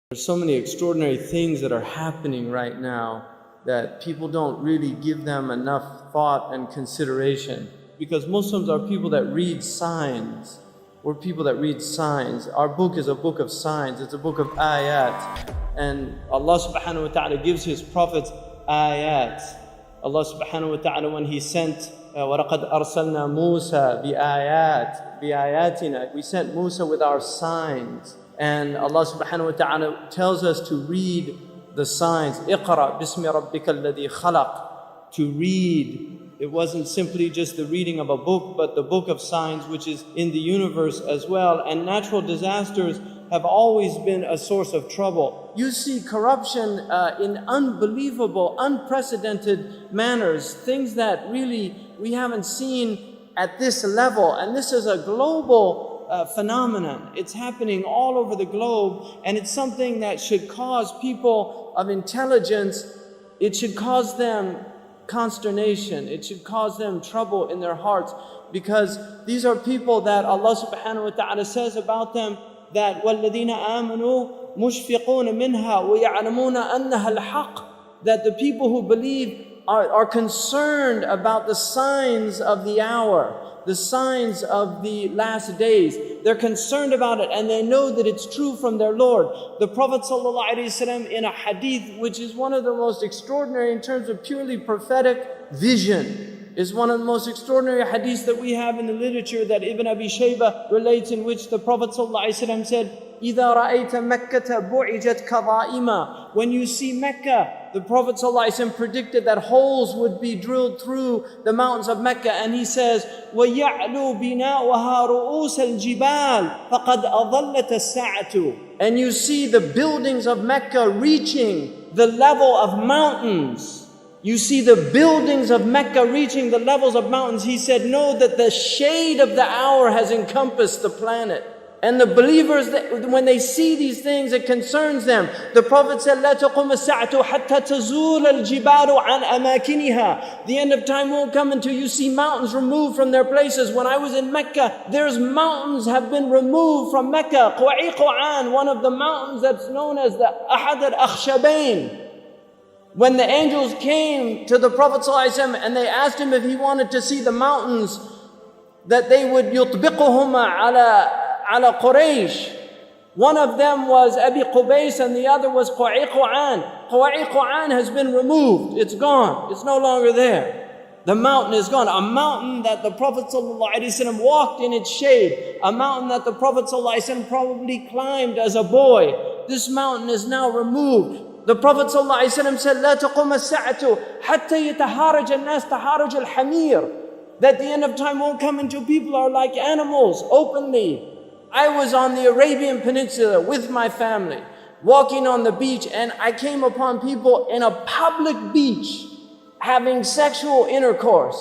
There's so many extraordinary things that are happening right now that people don't really give them enough thought and consideration. Because Muslims are people that read signs. We're people that read signs. Our book is a book of signs. It's a book of ayat. And Allah subhanahu wa ta'ala gives His prophets ayat. Allah subhanahu wa ta'ala, when He sent وَلَقَدْ أَرْسَلْنَا مُوسَى بِآيَاتِنَا, we sent Musa with our signs. And Allah subhanahu wa ta'ala tells us to read the signs. اقرأ بِسْمِ رَبِّكَ الَّذِي خَلَقَ. To read. It wasn't simply just the reading of a book, but the book of signs which is in the universe as well. And natural disasters have always been a source of trouble. You see corruption in unbelievable, unprecedented manners. Things that really we haven't seen at this level. And this is a global phenomenon. It's happening all over the globe, and it's something that should cause people of intelligence, it should cause them consternation, it should cause them trouble in their hearts, because these are people that Allah subhanahu wa ta'ala says about them that وَالَّذِينَ آمَنُوا مُشْفِقُونَ مِنْهَا وَيَعْلَمُونَ أَنَّهَا الْحَقِّ. That the people who believe are concerned about the signs of the hour, the signs of the last days. They're concerned about it, and they know that it's true from their Lord. The Prophet ﷺ, in a hadith which is one of the most extraordinary in terms of purely prophetic vision, is one of the most extraordinary hadiths that we have in the literature that Ibn Abi Shaybah relates, in which the Prophet ﷺ said, إِذَا رَأَيْتَ مَكَّةَ بُعِجَتْ كَظَائِمًا. When you see Mecca, the Prophet ﷺ predicted that holes would be drilled through the mountains of Mecca, and he says, وَيَعْلُو بِنَاؤُهَا رُؤُوسَ الْجِبَالِ فَقَدْ أَضَلَّتَ السَّاعَةُ. And you see the buildings of Mecca reaching the level of mountains. You see the buildings of Mecca reaching the levels of mountains. He said, know that the shade of the hour has encompassed the planet. And the believers, when they see these things, it concerns them. The Prophet said, لا تقوم الساعة حتى تزول الجبال عن أماكنها. The end of time won't come until you see mountains removed from their places. When I was in Mecca, there's mountains have been removed from Mecca. Quwaiquan, one of the mountains that's known as the Ahad al-Akhshabain. When the angels came to the Prophet ﷺ and they asked him if he wanted to see the mountains, that they would يطبقهما على Quraysh. One of them was Abi Qubays and the other was Quwaiquan. Quwaiquan has been removed. It's gone. It's no longer there. The mountain is gone. A mountain that the Prophet ﷺ walked in its shade. A mountain that the Prophet ﷺ probably climbed as a boy. This mountain is now removed. The Prophet ﷺ said, لا تقوم الساعة حتى يتهارج الناس تهارج الحمير. That the end of time won't come until people are like animals, openly. I was on the Arabian Peninsula with my family, walking on the beach, and I came upon people in a public beach having sexual intercourse.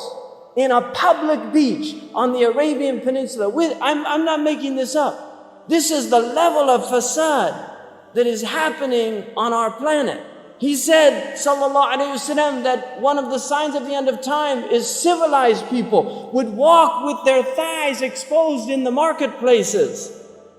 In a public beach on the Arabian Peninsula. I'm not making this up. This is the level of fasad that is happening on our planet. He said, sallallahu alayhi wasallam, that one of the signs of the end of time is civilized people would walk with their thighs exposed in the marketplaces.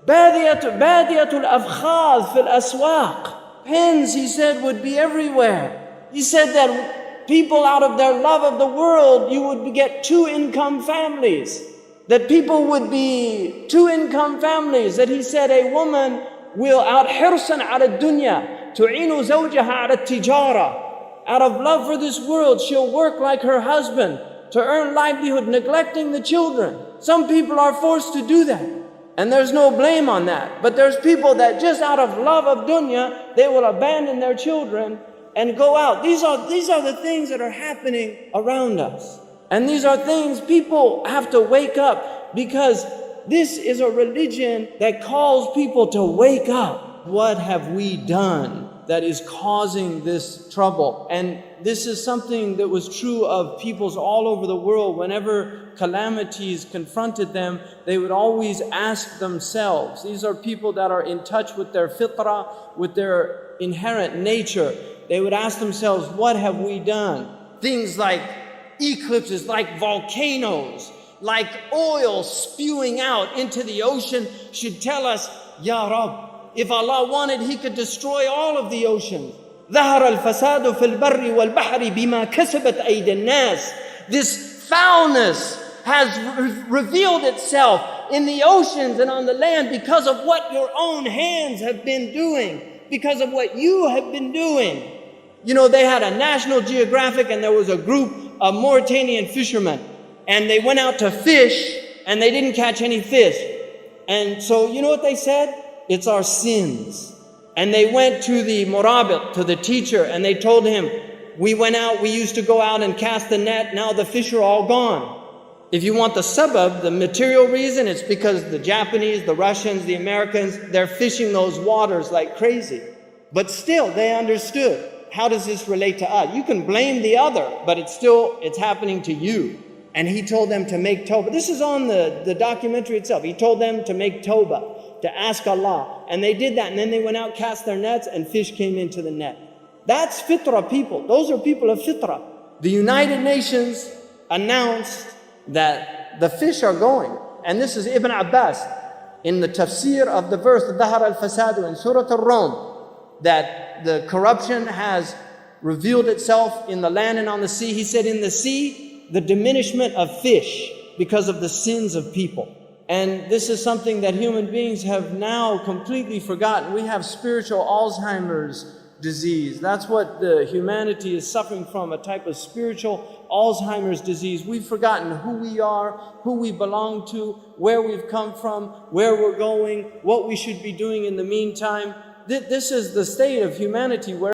Badiyatul afkhaz fil aswaq. Pens, he said, would be everywhere. He said that people, out of their love of the world, you would get two-income families. That people would be two-income families. That he said a woman will out hirsan ala dunya تعين زوجها على التجارة. Out of love for this world, she'll work like her husband to earn livelihood, neglecting the children. Some people are forced to do that, and there's no blame on that. But there's people that just out of love of dunya, they will abandon their children and go out. These are the things that are happening around us. And these are things people have to wake up, because this is a religion that calls people to wake up. What have we done that is causing this trouble? And this is something that was true of peoples all over the world. Whenever calamities confronted them, they would always ask themselves. These are people that are in touch with their fitrah, with their inherent nature. They would ask themselves, what have we done? Things like eclipses, like volcanoes, like oil spewing out into the ocean should tell us, Ya Rabb, If Allah wanted, He could destroy all of the oceans. ظهر الفساد في البر والبحر بما كسبت أيدي الناس. This foulness has revealed itself in the oceans and on the land because of what your own hands have been doing, because of what you have been doing. You know, they had a National Geographic and there was a group of Mauritanian fishermen and they went out to fish and they didn't catch any fish. And so, you know what they said? It's our sins. And they went to the Murabit, to the teacher, and they told him, we went out, we used to go out and cast the net, now the fish are all gone. If you want the sabab, the material reason, it's because the Japanese, the Russians, the Americans, they're fishing those waters like crazy. But still, they understood. How does this relate to us? You can blame the other, but it's happening to you. And he told them to make tawbah. This is on the documentary itself. He told them to make tawbah, to ask Allah. And they did that. And then they went out, cast their nets, and fish came into the net. That's fitrah people. Those are people of fitrah. The United Nations announced that the fish are going. And this is Ibn Abbas in the tafsir of the verse, ظهر الفساد in Surah Al-Rum, that the corruption has revealed itself in the land and on the sea. He said in the sea, the diminishment of fish because of the sins of people. And this is something that human beings have now completely forgotten. We have spiritual Alzheimer's disease. That's what the humanity is suffering from, a type of spiritual Alzheimer's disease. We've forgotten who we are, who we belong to, where we've come from, where we're going, what we should be doing in the meantime. This is the state of humanity where